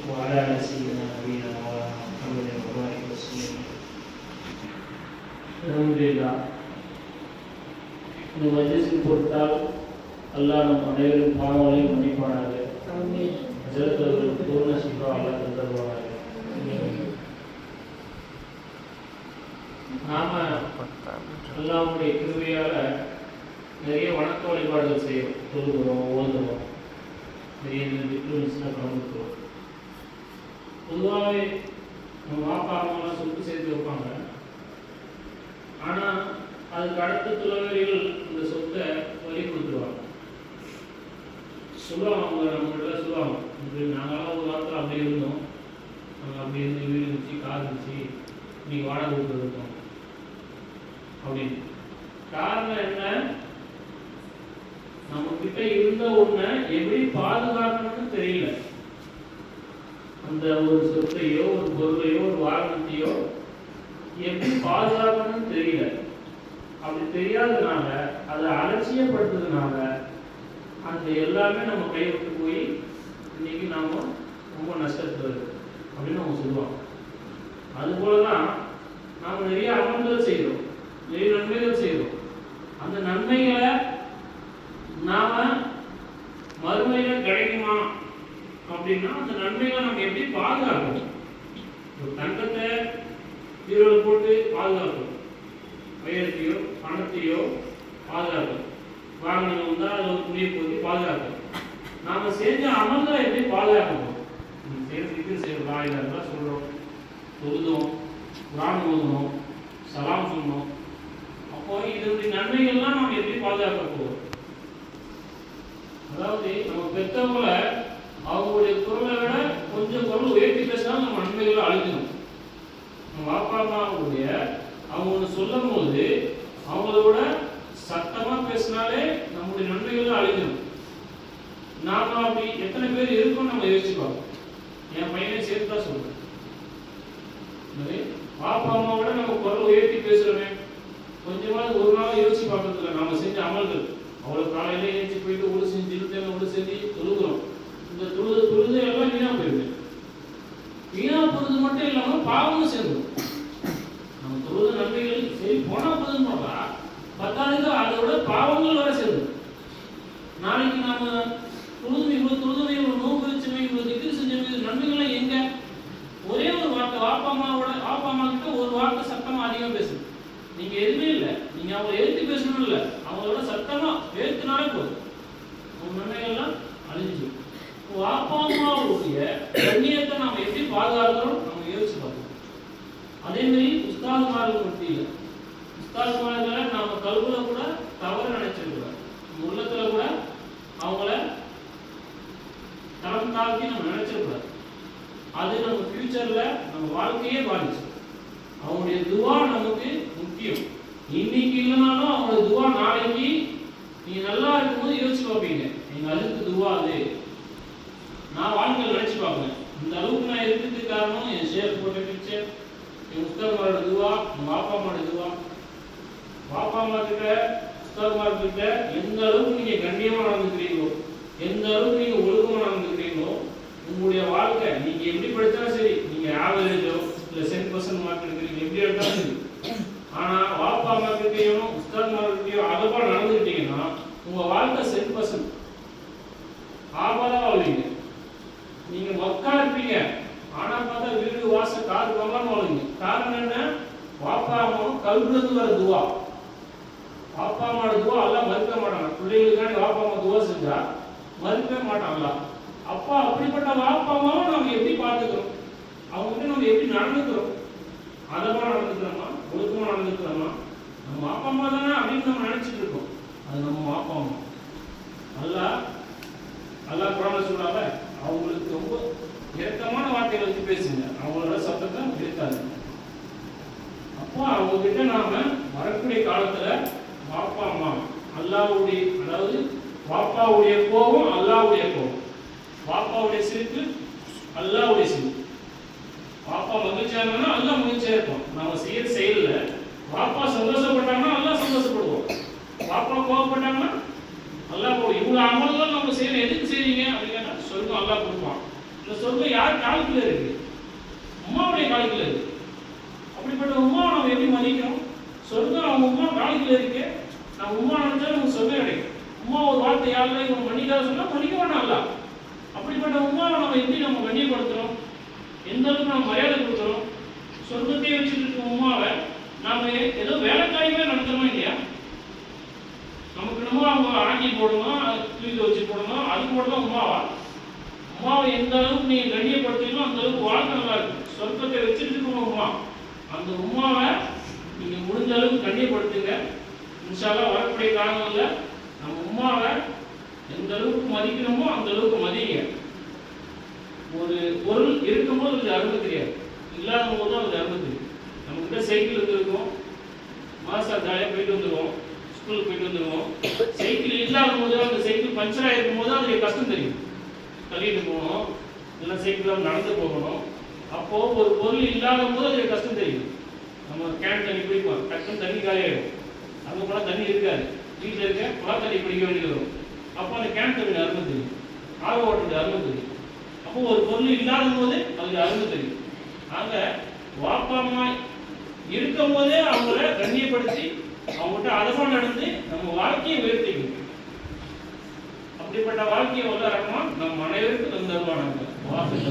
وعلى آل سيدنا نبينا مولانا محمد وبارك وسلم. அல்ஹம்துலில்லாஹ். இந்த மஜ்லிஸின் பொருட்டால் அல்லாஹ் நம் அனைவரும் பாவங்களை மன்னிப்பானாக. ஆமீன். ஹஜ்ரத் அவர்களுக்கு பூர்ண ஷிஃபா அல்லாஹ் தந்தருவானாக. நாம அல்லாஹ்வுடைய கிருபையால நிறைய வணக்க வழிபாடுகள் செய்வோம், தொழுகிறோம், ஓதுறோம், நிறைய டிஃப்ரென்ஸ்லாம் கலந்துக்கிறோம். பொதுவாகவே நம்ம வாப்பா அம்மாலாம் சொத்து சேர்த்து வைப்பாங்க. ஆனால் அதுக்கு அடுத்த துறவர்கள் இந்த சொத்தை வழி கொடுத்துருவாங்க. சொல்லுவாங்க, அவங்க நம்மகிட்ட சொல்லுவாங்க, இப்படி நாங்களாம் ஒரு வாரத்தில் அப்படி இருந்தோம், நாங்கள் அப்படி இருந்து வீடு வச்சு கார் வச்சு இன்னைக்கு வாடகை கொடுத்துருக்கோம் அப்படின்னு. காரணம் என்ன? நம்ம கிட்ட இருந்த ஒண்ணை எப்படி பாதுகாக்கணும்னு தெரியல. அந்த ஒரு சொத்தையோ ஒரு பொருளையோ ஒரு வாகனத்தையோ எப்படி பாதுகாக்கணும்னு தெரியல. அப்படி தெரியாதனால அதை அலட்சியப்படுத்துறதுனால அந்த எல்லாமே நம்ம கைவிட்டு போய் இன்னைக்கு நாம ரொம்ப நஷ்டத்துல இருக்கு அப்படின்னு நம்ம சொல்லுவோம். அதுபோலதான் நாம நிறைய அமல்கள் செய்கிறோம், நிறைய நன்மைகள் செய்கிறோம். அந்த நன்மைகளை நாம மறுமையில கிடைக்குமா அப்படின்னா அந்த நன்மைகளை நம்ம எப்படி பாதுகாக்கணும்? ஒரு தங்கத்தை பீரோல போட்டு பாதுகாக்கணும், வைரத்தையோ பணத்தையோ பாதுகாக்கணும், வாகனங்கள் வந்தால் அதில் ஒரு துணியை போட்டு பாதுகாக்கணும். நாம செஞ்ச அமல்களை எப்படி பாதுகாக்கணும்? செய்யறோம், இதெல்லாம் சொல்றோம், தொழுதோம், குர்ஆன் ஓதுனோம், சலாம் சொன்னோம். அப்போ இதனுடைய நன்மைகள்லாம் நம்ம எப்படி பாதுகாக்க போகிறோம்? அதாவது நம்ம பெற்றவங்களை அவங்களுடைய குரலை விட கொஞ்சம் குரல் உயர்த்தி பேசினாலும் நம்ம நன்மைகளை அழிக்கணும். நம்ம அப்பா அம்மாவுடைய அவங்க ஒன்று சொல்லும் போது அவங்களோட சத்தமா பேசினாலே நம்முடைய நன்மைகளை அழிக்கணும். நாம அப்படி எத்தனை பேர் இருக்கோம் நம்ம யோசிச்சு பார்ப்போம். என் பையனை சேர்த்து தான் சொல்றேன். பாப்பா அம்மாவோட நம்ம குரல் உயர்த்தி பேசுறோமே, கொஞ்சமாவது ஒரு நாள் யோசிச்சு பார்க்கறதுல நாம செஞ்ச அமல்கள். அவ்வளவு காலையில ஏற்றி போயிட்டு ஒரு செஞ்சு ஒரு செஞ்சு தொழுகிறோம். இந்த தொழுது எல்லாம் வீணா போயிடுது. வீணா போறது மட்டும் இல்லாம பாவமும் சேர்ந்துடும். நம்ம தொழுத நன்மைகள் சரி போனா போதுன்னு பார்த்தா பத்தாவதுக்கு அதோட பாவங்கள் வர சேர்ந்துடும். நாளைக்கு நாம தொழுதுமை ஒரு நோன்பு வச்சுமை ஒரு திக்கு செஞ்ச நன்மைகள்லாம் எங்க? ஒரே ஒரு வார்த்தை வாப்பா அம்மா கிட்ட ஒரு வார்த்தை சத்தமா அதிகமா பேசுது. நீங்க எதுவுமே இல்லை, நீங்க அவங்க எழுத்து பேசணும் இல்லை, அவங்களோட சத்தமா எழுத்துனாலே போதும், அவங்க நன்மைகள்லாம் அழிஞ்சு. வாப்பா அம்மாவுடைய கண்ணியத்தை நாம எப்படி பாதுகாக்கிறோம் நம்ம யோசிச்சு பார்க்கணும். அதே மாதிரி உஸ்தாதுமார்கள் மத்தியில் உஸ்தாதுமார்களை நாம கல்வில கூட தவறு நினைச்சிருக்கூடாது. உள்ளத்துல கூட அவங்கள தரம் தாழ்த்தி நம்ம நினைச்சிடக்கூடாது. அது நம்ம ஃபியூச்சர்ல நம்ம வாழ்க்கையே பாதிச்சு. அவங்களுடைய துவா நமக்கு முக்கியம். இன்னைக்கு இல்லைனாலும் அவங்களுடைய துவா நாளைக்கு நீங்க நல்லா இருக்கும்போது யோசிச்சு பார்ப்பீங்க, நீங்க அதுக்கு துவா அது நான் வாழ்க்கையில் நினைச்சு பார்ப்பேன். இந்த அளவுக்கு நான் இருக்கிறதுக்கு காரணம் என் ஷேர் போட்ட பிக்சர், என் உஸ்தாதுமாரோட துவா, என் பாப்பா அம்மாவோட துவா. பாப்பா அம்மா கிட்ட உஸ்தாதுமார் கிட்ட எந்த அளவுக்கு நீங்க கண்ணியமா நடந்துக்கிறீங்களோ, எந்த அளவுக்கு நீங்க ஒழுக்கமா நடந்துக்கிறீங்களோ, உங்களுடைய வாழ்க்கை நீங்க எப்படி படித்தாலும் சரி, நீங்க ஆவரேஜோ இல்ல 100% மார்க் எடுக்கிறீங்க, எப்படி எடுத்தாலும் சரி. ஆனா வாப்பா அம்மா கிட்டையும் உஸ்தாதுமார்கிட்டையும் அதப்பா நடந்துக்கிட்டீங்கன்னா உங்க வாழ்க்கை 100% ஆபாதா வாழ்வீங்க. நீங்க மக்கா இருப்பீங்க, ஆனா பார்த்தா வீடு வாச கார் வாங்கலாம் வாழ்வீங்க. காரணம் என்ன? வாப்பா அம்மாவும் கல்விலிருந்து வர துவா. வாப்பா அம்மாவோட துவா எல்லாம் மறுக்க மாட்டாங்க. பிள்ளைகளுக்காண்டி வாப்பா அம்மா துவா செஞ்சா மறுக்கவே மாட்டாங்களா? அப்பா அப்படிப்பட்ட வாப்பா அம்மாவை நம்ம எப்படி பார்த்துக்கிறோம்? அவங்ககிட்ட நம்ம எப்படி நடந்துக்கிறோம்? அதமா நடந்துக்கிறோமா, ஒழுக்கமா நடந்துக்கிறோமா? நம்ம அப்பா அம்மா தானே அப்படின்னு நம்ம நினைச்சிட்டு இருக்கோம். அது நம்ம அப்பா அம்மா அல்லா குரான்ல சொல்றாங்க, அவங்களுக்கு ரொம்ப இறக்கமான வார்த்தைகளை வச்சு பேசுங்க, அவங்களோட சத்தத்தை இருக்காது. அப்போ அவங்க கிட்ட நாம வரக்கூடிய காலத்துல வாப்பா அம்மா அல்லாவுடைய, அதாவது வாப்பாவுடைய கோபம் அல்லாவுடைய கோபம், வாப்பாவுடைய சிரிப்பு அல்லாவுடைய சிரிப்பு. பாப்பா மகிழ்ச்சியா இருந்தா அல்லா மகிழ்ச்சியா இருப்போம். நம்ம செய்யற செயல்ல பாப்பா சந்தோஷப்பட்டாங்கன்னா அல்லா சந்தோஷப்படுவோம், பாப்பா கோபப்பட்டாங்கன்னா அல்லா போடும். இவ்வளவு அமல்கள் நம்ம செய்யணும், எதுக்கு செய்றீங்க அப்படின்னு கேட்டா சொர்க்கம் அல்லா கொடுப்பான். இந்த சொர்க்கம் யார் காலத்துல இருக்கு? உமாவுடைய காலத்துல இருக்கு. அப்படிப்பட்ட உமா நம்ம எப்படி மதிக்கிறோம்? சொர்க்கம் அவங்க உமா காலத்துல இருக்கு. நம்ம உமா நினைச்சா நமக்கு சொர்க்கம் கிடைக்கும். உமா ஒரு வார்த்தை யாரில் இவங்க மன்னிக்காத சொன்னா மன்னிக்க வேண்டாம்ல. அப்படிப்பட்ட உமாவை நம்ம எப்படி நம்ம கண்ணியப்படுத்துறோம்? எந்த அளவுக்கு நம்ம மரியாதை கொடுக்குறோம்? சொர்க்கத்தையே வச்சுட்டு இருக்க உமாவை நாம ஏதோ வேலைக்காரியமே நடத்துறோமா இல்லையா? நமக்கு என்னமோ அவங்க ஆக்கி போடணும், தூக்கி வச்சு போடணும், அதுக்கு மட்டும் தான் உமாவா? உமாவை எந்த அளவுக்கு நீங்க கண்ணியப்படுத்தீங்களோ அந்த அளவுக்கு வாழ்க்கை நல்லா இருக்கு. சொர்க்கத்தை வச்சுட்டு இருக்கணும் உமா. அந்த உமாவை நீங்க முடிஞ்ச அளவுக்கு கண்ணியப்படுத்துங்க. இன்ஷா அல்லாஹ் வரக்கூடிய காலங்களில் நம்ம உமாவை எந்த அளவுக்கு மதிக்கணுமோ அந்த அளவுக்கு மதிங்க. ஒரு பொருள் இருக்கும்போது அது அருமை தெரியாது, இல்லாத போது அது அருமை தெரியும். நம்மகிட்ட சைக்கிள் இருந்திருக்கும், மாசம் ஜாலியாக போயிட்டு வந்துடுவோம், ஸ்கூலுக்கு போயிட்டு வந்துடுவோம். சைக்கிள் இல்லாத போது அந்த சைக்கிள் பஞ்சர் ஆகிருக்கும் போது அதோடைய கஷ்டம் தெரியும். தள்ளிட்டு போகணும், இல்லை சைக்கிள் நடந்து போகணும். அப்போ ஒரு பொருள் இல்லாத போது அதோடைய கஷ்டம் தெரியும். நம்ம கேன் தண்ணி குடிப்போம், டக்குன்னு தண்ணி காலியாயிடும். அங்கே போனால் தண்ணி இருக்காது, வீட்டில் இருக்க குழா தண்ணி குடிக்க வேண்டியது வரும். அப்போ அந்த கேன் தண்ணி அருமை தெரியும், ஆர்வ வாட்டருடைய அருமை தெரியும். அப்போ ஒரு பொருள் இல்லாத போது அதுக்கு அருமை தெரியும். ஆக வாப்பா அம்மா இருக்கும் போதே அவங்கள கண்ணியப்படுத்தி அவங்ககிட்ட அதமா நடந்து நம்ம வாழ்க்கையை உயர்த்திக்கணும். அப்படிப்பட்ட வாழ்க்கையை வளரமா நம் அனைவருக்கும் தந்தருவானாங்க. வாசல்